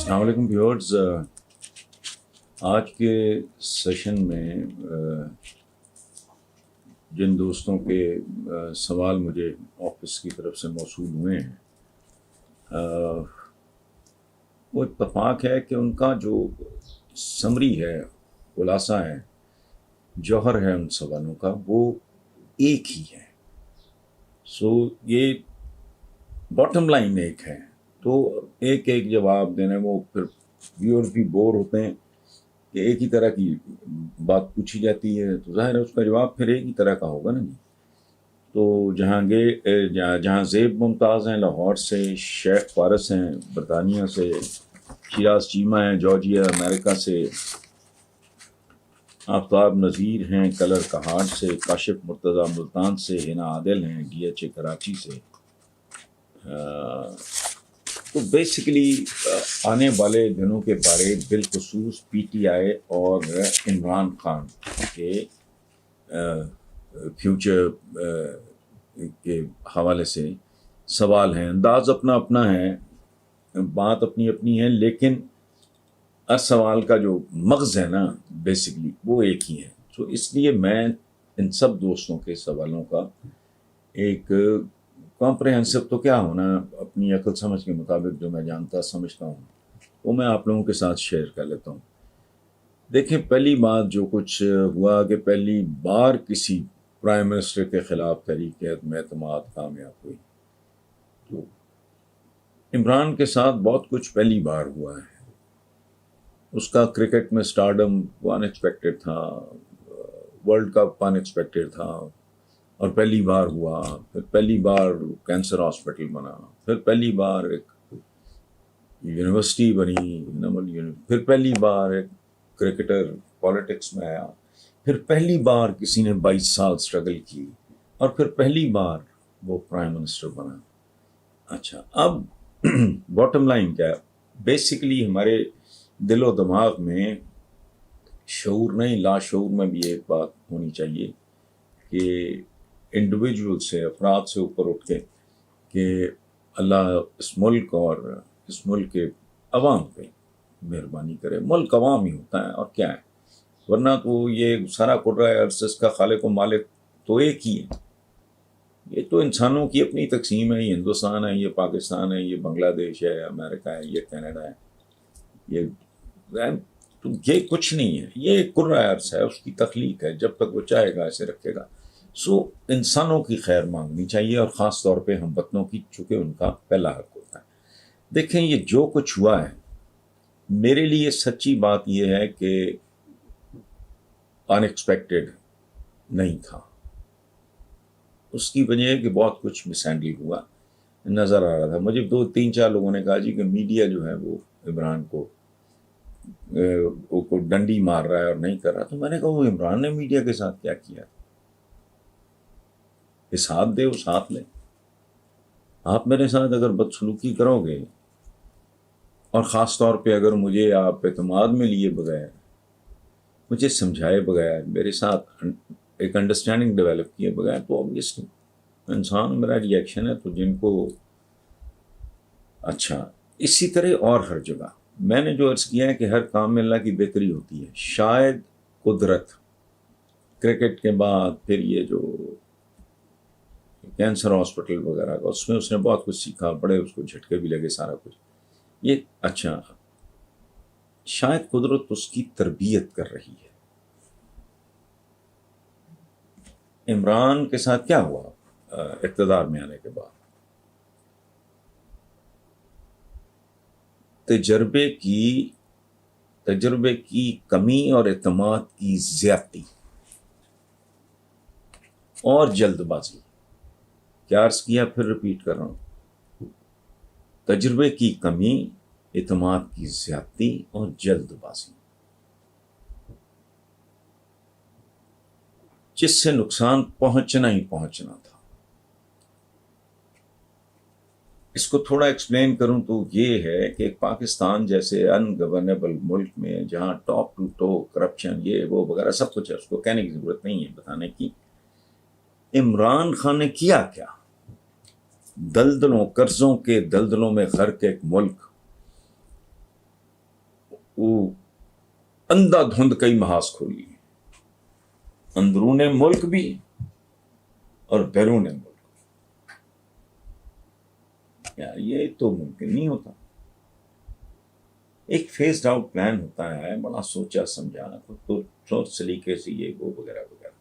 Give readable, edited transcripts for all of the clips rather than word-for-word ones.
السلام علیکم ویورز. آج کے سیشن میں جن دوستوں کے سوال مجھے آفس کی طرف سے موصول ہوئے ہیں وہ اتفاق ہے کہ ان کا جو سمری ہے، خلاصہ ہے، جوہر ہے ان سوالوں کا، وہ ایک ہی ہے. یہ باٹم لائن ایک ہے. تو ایک ایک جواب دینا، وہ پھر ویورز بھی بور ہوتے ہیں کہ ایک ہی طرح کی بات پوچھی جاتی ہے، تو ظاہر ہے اس کا جواب پھر ایک ہی طرح کا ہوگا نا جی. تو جہاں زیب ممتاز ہیں لاہور سے، شیخ فارس ہیں برطانیہ سے، شیراز چیمہ ہیں جارجیا امریکہ سے، آفتاب نذیر ہیں کلر کہاٹ سے، کاشف مرتضیٰ ملتان سے، ہنا عادل ہیں DHA کراچی سے. تو بیسیکلی آنے والے دنوں کے بارے بالخصوص PTI اور عمران خان کے فیوچر کے حوالے سے سوال ہیں. انداز اپنا اپنا ہے، بات اپنی اپنی ہے، لیکن سوال کا جو مغز ہے نا بیسیکلی وہ ایک ہی ہے. تو اس لیے میں ان سب دوستوں کے سوالوں کا ایک کمپریہنسو تو کیا ہونا، اپنی عقل سمجھ کے مطابق جو میں جانتا سمجھتا ہوں وہ میں آپ لوگوں کے ساتھ شیئر کر لیتا ہوں. دیکھیں، پہلی بات جو کچھ ہوا کہ پہلی بار کسی پرائم منسٹر کے خلاف تحریک عدم اعتماد کامیاب ہوئی. تو عمران کے ساتھ بہت کچھ پہلی بار ہوا ہے. اس کا کرکٹ میں سٹارڈم وہ ان ایکسپیکٹڈ تھا، ورلڈ کپ ان ایکسپیکٹڈ تھا، اور پہلی بار ہوا. پھر پہلی بار کینسر ہاسپٹل بنا، پھر پہلی بار ایک یونیورسٹی بنی، پھر پہلی بار ایک کرکٹر پالیٹکس میں آیا، پھر پہلی بار کسی نے 22 سال سٹرگل کی، اور پھر پہلی بار وہ پرائم منسٹر بنا. اچھا، اب باٹم لائن کیا ہے؟ بیسیکلی ہمارے دل و دماغ میں شعور نہیں، لاشعور میں بھی ایک بات ہونی چاہیے کہ انڈیویجول سے، افراد سے اوپر اٹھ کے کہ اللہ اس ملک اور اس ملک کے عوام پہ مہربانی کرے. ملک عوام ہی ہوتا ہے اور کیا ہے، ورنہ تو یہ سارا قرہ ارض کا خالق و مالک تو ایک ہی ہے. یہ تو انسانوں کی اپنی تقسیم ہے. یہ ہندوستان ہے، یہ پاکستان ہے، یہ بنگلہ دیش ہے، امریکہ ہے، یہ کینیڈا ہے. تو یہ کچھ نہیں ہے، یہ قرہ ارض ہے، اس کی تخلیق ہے. جب تک وہ چاہے گا ایسے رکھے گا. انسانوں کی خیر مانگنی چاہیے، اور خاص طور پہ ہم وطنوں کی، چونکہ ان کا پہلا حق ہوتا ہے. دیکھیں، یہ جو کچھ ہوا ہے میرے لیے سچی بات یہ ہے کہ ان ایکسپیکٹڈ نہیں تھا. اس کی وجہ ہے کہ بہت کچھ مس ہینڈل ہوا نظر آ رہا تھا مجھے. 2-3-4 لوگوں نے کہا جی کہ میڈیا جو ہے وہ عمران کو ڈنڈی مار رہا ہے اور نہیں کر رہا. تو میں نے کہا وہ عمران نے میڈیا کے ساتھ کیا کیا؟ ساتھ دے، وہ ساتھ لے. آپ میرے ساتھ اگر بدسلوکی کرو گے، اور خاص طور پہ اگر مجھے آپ اعتماد میں لیے بغیر، مجھے سمجھائے بغیر، میرے ساتھ ایک انڈرسٹینڈنگ ڈیولپ کیے بغیر، تو obviously انسان میرا ریئیکشن ہے. تو جن کو اچھا، اسی طرح اور ہر جگہ میں نے جو عرض کیا ہے کہ ہر کام میں اللہ کی بہتری ہوتی ہے. شاید قدرت کرکٹ کے بعد پھر یہ جو کینسر ہاسپٹل وغیرہ کا، اس میں اس نے بہت کچھ سیکھا، بڑے اس کو جھٹکے بھی لگے، سارا کچھ یہ اچھا. شاید قدرت اس کی تربیت کر رہی ہے. عمران کے ساتھ کیا ہوا اقتدار میں آنے کے بعد؟ تجربے کی کمی اور اعتماد کی زیادتی اور جلد بازی. کیا عرض کیا؟ پھر ریپیٹ کر رہا ہوں. تجربے کی کمی، اعتماد کی زیادتی اور جلد بازی، جس سے نقصان پہنچنا ہی پہنچنا تھا. اس کو تھوڑا ایکسپلین کروں تو یہ ہے کہ پاکستان جیسے ان گورنیبل ملک میں جہاں ٹاپ ٹو ٹو کرپشن یہ وہ وغیرہ سب کچھ ہے، اس کو کہنے کی ضرورت نہیں ہے، بتانے کی. عمران خان نے کیا کیا؟ دلدلوں، قرضوں کے دلدلوں میں غرق ایک ملک وہ اندھا دھند کئی محاذ کھولی ہیں، اندرون ملک بھی اور بیرون ملک۔ یار یہ تو ممکن نہیں ہوتا۔ ایک فیسڈ آؤٹ پلان ہوتا ہے، بڑا سوچا سمجھا تو سوچ سلیقے سے یہ وہ وغیرہ وغیرہ۔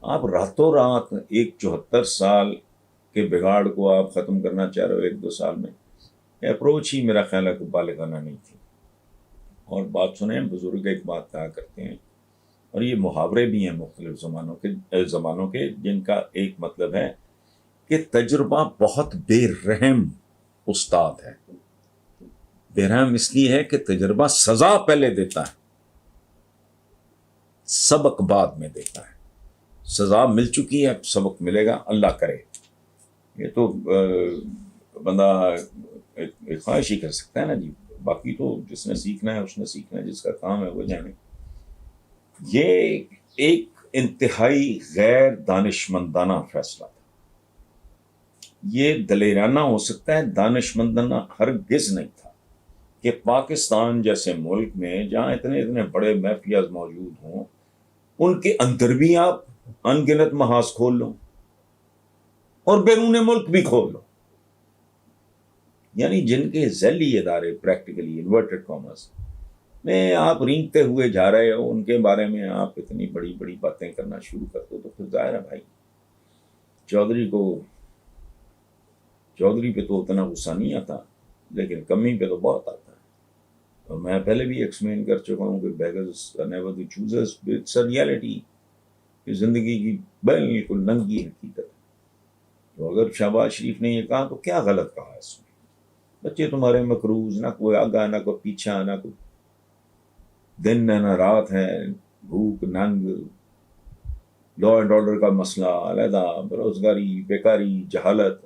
آپ راتوں رات ایک 74 سال کے بگاڑ کو آپ ختم کرنا چاہ رہے ہو 1-2 سال میں، اپروچ ہی میرا خیال ہے کہ بالغانہ نہیں تھی۔ اور بات سنیں، بزرگ ایک بات کہا کرتے ہیں، اور یہ محاورے بھی ہیں مختلف زمانوں کے جن کا ایک مطلب ہے کہ تجربہ بہت بے رحم استاد ہے۔ بے رحم اس لیے ہے کہ تجربہ سزا پہلے دیتا ہے، سبق بعد میں دیتا ہے۔ سزا مل چکی ہے، اب سبق ملے گا، اللہ کرے۔ یہ تو بندہ ایک خواہش ہی کر سکتا ہے نا جی، باقی تو جس نے سیکھنا ہے اس نے سیکھنا ہے، جس کا کام ہے وہ جانے۔ یہ ایک انتہائی غیر دانشمندانہ فیصلہ تھا۔ یہ دلیرانہ ہو سکتا ہے، دانشمندانہ ہرگز نہیں تھا کہ پاکستان جیسے ملک میں جہاں اتنے بڑے مافیاز موجود ہوں، ان کے اندر بھی آپ ان گنت محاذ کھول لو اور بیرون ملک بھی کھول لو۔ یعنی جن کے ذیلی ادارے پریکٹیکلی انورٹڈ کامرس میں آپ رینگتے ہوئے جا رہے ہو، ان کے بارے میں آپ اتنی بڑی بڑی باتیں کرنا شروع کر دو تو پھر ظاہر ہے بھائی چودھری پہ تو اتنا غصہ نہیں آتا، لیکن کمی پہ تو بہت آتا ہے۔ اور میں پہلے بھی ایکسپلین کر چکا ہوں کہ beggars are never the choosers, it's a reality, کہ زندگی کی بالکل ننگی حقیقت ہے۔ تو اگر شہباز شریف نے یہ کہا تو کیا غلط کہا اس میں؟ بچے تمہارے مقروض، نہ کوئی آگاہ نہ کوئی پیچھا، نہ کوئی دن نہ رات ہے، بھوک ننگ، لا اینڈ آرڈر کا مسئلہ علیحدہ، بےروزگاری، بیکاری، جہالت،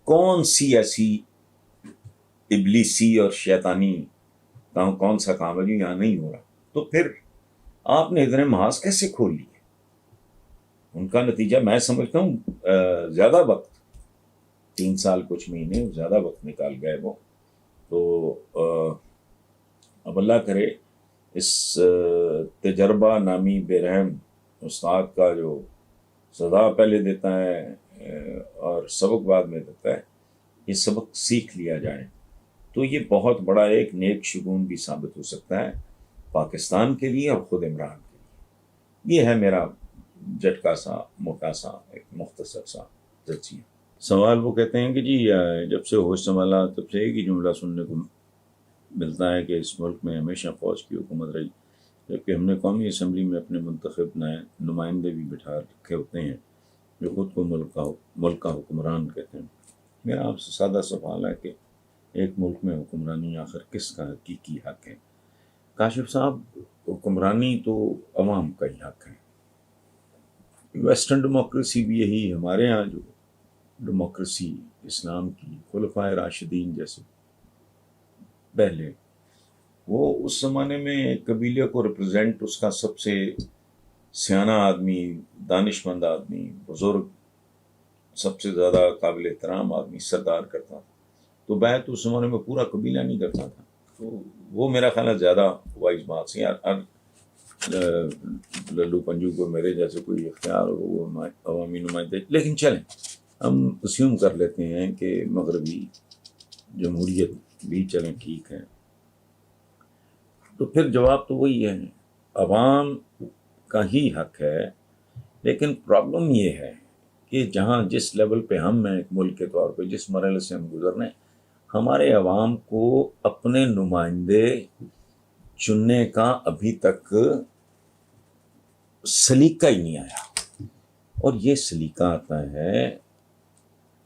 کون سی ایسی ابلیسی اور شیطانی کون سا کام ہے جو یہاں نہیں ہو رہا؟ تو پھر آپ نے اتنے محاذ کیسے کھول لیے؟ ان کا نتیجہ میں سمجھتا ہوں زیادہ وقت، 3 سال کچھ مہینے زیادہ وقت نکال گئے وہ۔ تو اب اللہ کرے اس تجربہ نامی بے رحم استاد کا جو سزا پہلے دیتا ہے اور سبق بعد میں دیتا ہے، یہ سبق سیکھ لیا جائے تو یہ بہت بڑا ایک نیک شگون بھی ثابت ہو سکتا ہے پاکستان کے لیے اور خود عمران کے لیے۔ یہ ہے میرا جھٹکا سا موٹا سا ایک مختصر سا تجزیہ۔ سوال وہ کہتے ہیں کہ جی جب سے ہوش سنبھالا تب سے ایک ہی جملہ سننے کو ملتا ہے کہ اس ملک میں ہمیشہ فوج کی حکومت رہی، جبکہ ہم نے قومی اسمبلی میں اپنے منتخب نمائندے بھی بٹھا رکھے ہوتے ہیں جو خود کو ملک کا حکمران کہتے ہیں۔ میرا آپ سے سادہ سوال ہے کہ ایک ملک میں حکمرانی آخر کس کا حقیقی حق ہے؟ کاشف صاحب، حکمرانی تو عوام کا ہی حق ہے۔ ویسٹرن ڈیموکریسی بھی یہی، ہمارے ہاں جو ڈیموکریسی اسلام کی خلفائے راشدین جیسے پہلے، وہ اس زمانے میں قبیلے کو ریپرزینٹ اس کا سب سے سیانہ آدمی، دانشمند آدمی، بزرگ، سب سے زیادہ قابل احترام آدمی سردار کرتا تھا۔ تو بیعت اس زمانے میں پورا قبیلہ نہیں کرتا تھا، تو وہ میرا خیال ہے زیادہ وائز بات سے۔ یار للو پنجو کو میرے جیسے کوئی اختیار ہو وہ عوامی نمائندے، لیکن چلیں ہم اسیوم کر لیتے ہیں کہ مغربی جمہوریت بھی چلیں ٹھیک ہے، تو پھر جواب تو وہی ہے، عوام کا ہی حق ہے۔ لیکن پرابلم یہ ہے کہ جہاں جس لیول پہ ہم ہیں ایک ملک کے طور پہ، جس مرحلے سے ہم گزرنے، ہمارے عوام کو اپنے نمائندے چننے کا ابھی تک سلیقہ ہی نہیں آیا، اور یہ سلیقہ آتا ہے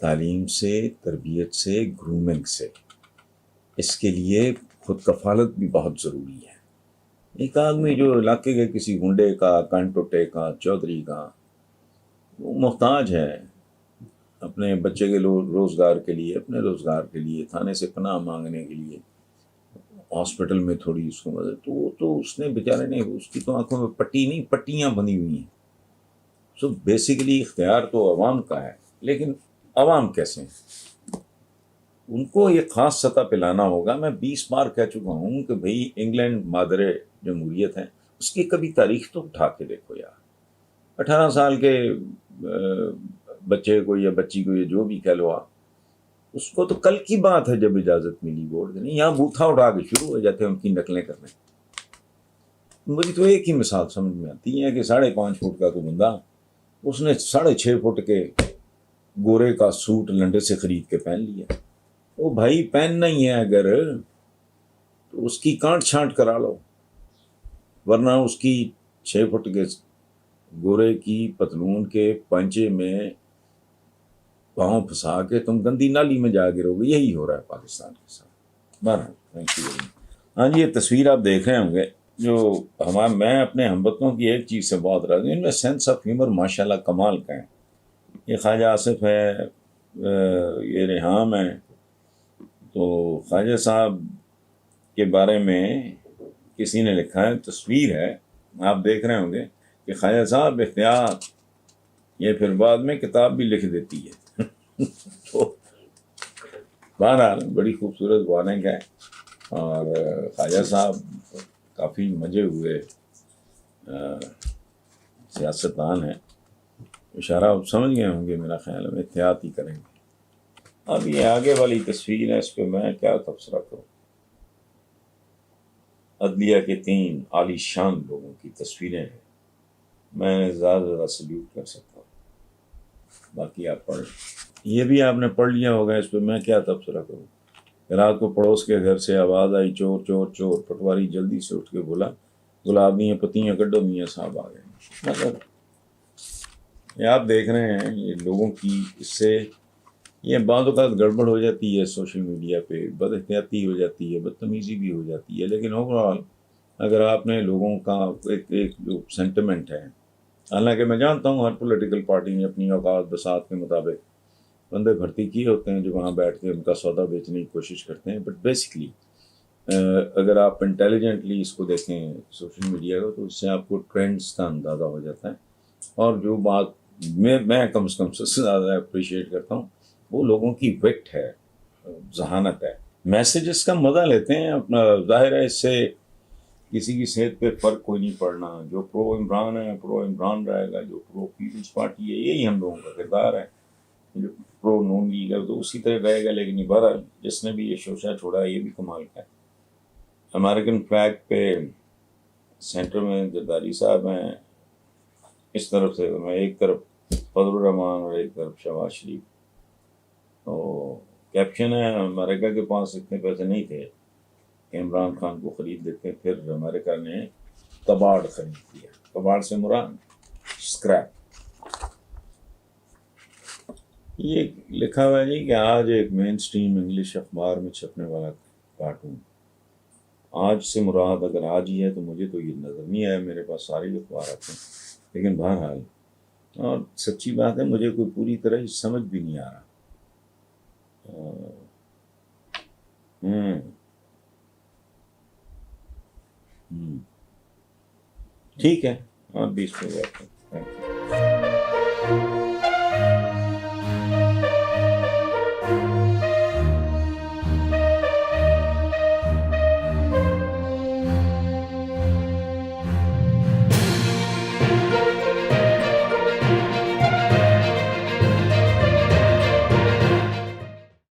تعلیم سے، تربیت سے، گرومنگ سے۔ اس کے لیے خود کفالت بھی بہت ضروری ہے۔ ایک آدمی جو علاقے کے کسی گنڈے کا، کانٹوٹے کا، چودھری کا، وہ محتاج ہے اپنے بچے کے روزگار کے لیے، اپنے روزگار کے لیے، تھانے سے پناہ مانگنے کے لیے، ہاسپٹل میں تھوڑی اس کو مدد، تو وہ تو اس نے بیچارے نے، اس کی تو آنکھوں میں پٹی نہیں، پٹیاں بنی ہوئی ہیں۔ سو بیسیکلی اختیار تو عوام کا ہے، لیکن عوام کیسے ہیں؟ ان کو یہ خاص سطح پہ لانا ہوگا. میں 20 بار کہہ چکا ہوں کہ بھئی انگلینڈ مادر جمہوریت ہے، اس کی کبھی تاریخ تو اٹھا کے دیکھو یار. 18 سال کے بچے کو یا بچی کو، یا جو بھی کہہ لو آپ، اس کو تو کل کی بات ہے جب اجازت ملی ووٹ دینے. یہاں بوتھا اٹھا کے شروع ہو جاتے ہیں ان کی نقلیں کرنے. مجھے تو ایک ہی مثال سمجھ میں آتی ہے کہ 5.5 فٹ کا تو بندہ، اس نے 6.5 فٹ کے گورے کا سوٹ لنڈے سے خرید کے پہن لیا. وہ بھائی پہننا ہی ہے اگر تو اس کی کانٹ چھانٹ کرا لو، ورنہ اس کی 6 فٹ کے گورے کی پتلون کے پنچے میں پاؤں پھنسا کے تم گندی نالی میں جا گرو گے. یہی ہو رہا ہے پاکستان کے ساتھ. بہرحال تھینک یو. ہاں جی، یہ تصویر آپ دیکھ رہے ہوں گے جو میں اپنے ہموطنوں کی ایک چیز سے بہت راضی ہوں، ان میں سینس آف ہیومر ماشاء اللہ کمال کا ہے. یہ خواجہ آصف ہے، یہ ریحام ہے. تو خواجہ صاحب کے بارے میں کسی نے لکھا ہے، تصویر ہے آپ دیکھ رہے ہوں گے کہ خواجہ صاحب احتیاط، یہ پھر بعد میں کتاب بھی لکھ دیتی ہے. تو بہرحال بڑی خوبصورت وارننگ ہے. اور خواجہ صاحب کافی مجے ہوئے سیاستدان ہیں. اشارہ آپ سمجھ گئے ہوں گے، میرا خیال ہے احتیاط ہی کریں گے. اب یہ آگے والی تصویر ہے، اس پہ میں کیا تبصرہ کروں. عدلیہ کے 3 عالی شان لوگوں کی تصویریں ہیں. میں زیادہ سلیوٹ کر سکتا ہوں. باقی آپ پڑھ، یہ بھی آپ نے پڑھ لیا ہوگا، اس پہ میں کیا تبصرہ کروں. رات کو پڑوس کے گھر سے آواز آئی چور چور چور. پٹواری جلدی سے اٹھ کے بولا گلابیاں پتیاں کڈو، میاں صاحب آ گئے. مطلب یہ آپ دیکھ رہے ہیں یہ لوگوں کی، اس سے یہ بعض اوقات گڑبڑ ہو جاتی ہے سوشل میڈیا پہ، بد احتیاطی ہو جاتی ہے، بدتمیزی بھی ہو جاتی ہے. لیکن اوور آل اگر آپ نے لوگوں کا ایک جو سینٹیمنٹ ہے، حالانکہ میں جانتا ہوں ہر پولیٹیکل پارٹی نے اپنی اوقات بساط کے مطابق بندے بھرتی کیے ہوتے ہیں جو وہاں بیٹھ کے ان کا سودا بیچنے کی کوشش کرتے ہیں. بٹ بیسکلی اگر آپ انٹیلیجنٹلی اس کو دیکھیں سوشل میڈیا کو، تو اس سے آپ کو ٹرینڈز کا اندازہ ہو جاتا ہے. اور جو بات میں کم سے کم سے زیادہ اپریشیٹ کرتا ہوں وہ لوگوں کی وٹ ہے، ذہانت ہے. میسیجز کا مزہ لیتے ہیں اپنا. ظاہر ہے اس سے کسی کی صحت پہ فرق کوئی نہیں پڑنا. جو پرو عمران ہے پرو عمران رہے گا، جو پرو پیپلز پارٹی ہے یہی ہم لوگوں کا کردار ہے. جو پرو نون لیگ ہے تو اسی طرح رہے گا. لیکن یہ بہرحال جس نے بھی یہ شوشہ چھوڑا ہے یہ بھی کمال کا ہے. امریکن فلیگ پہ سینٹر میں زرداری صاحب ہیں، اس طرف سے میں ایک طرف فضل الرحمان اور ایک طرف شہباز شریف. تو کیپشن ہے امریکہ کے پاس اتنے پیسے نہیں تھے کہ عمران خان کو خرید لیتے، پھر امریکہ نے کباڑ خرید لیا. کباڑ سے مراد اسکریپ. یہ لکھا ہوا ہے جی کہ آج ایک مین سٹریم انگلش اخبار میں چھپنے والا کارٹون، آج سے مراد اگر آج ہی ہے تو مجھے تو یہ نظر نہیں آیا، میرے پاس سارے اخبار آتے ہیں. لیکن بہرحال، اور سچی بات ہے مجھے کوئی پوری طرح ہی سمجھ بھی نہیں آ رہا. ٹھیک ہے، آپ بھی اس پہ بات کریں.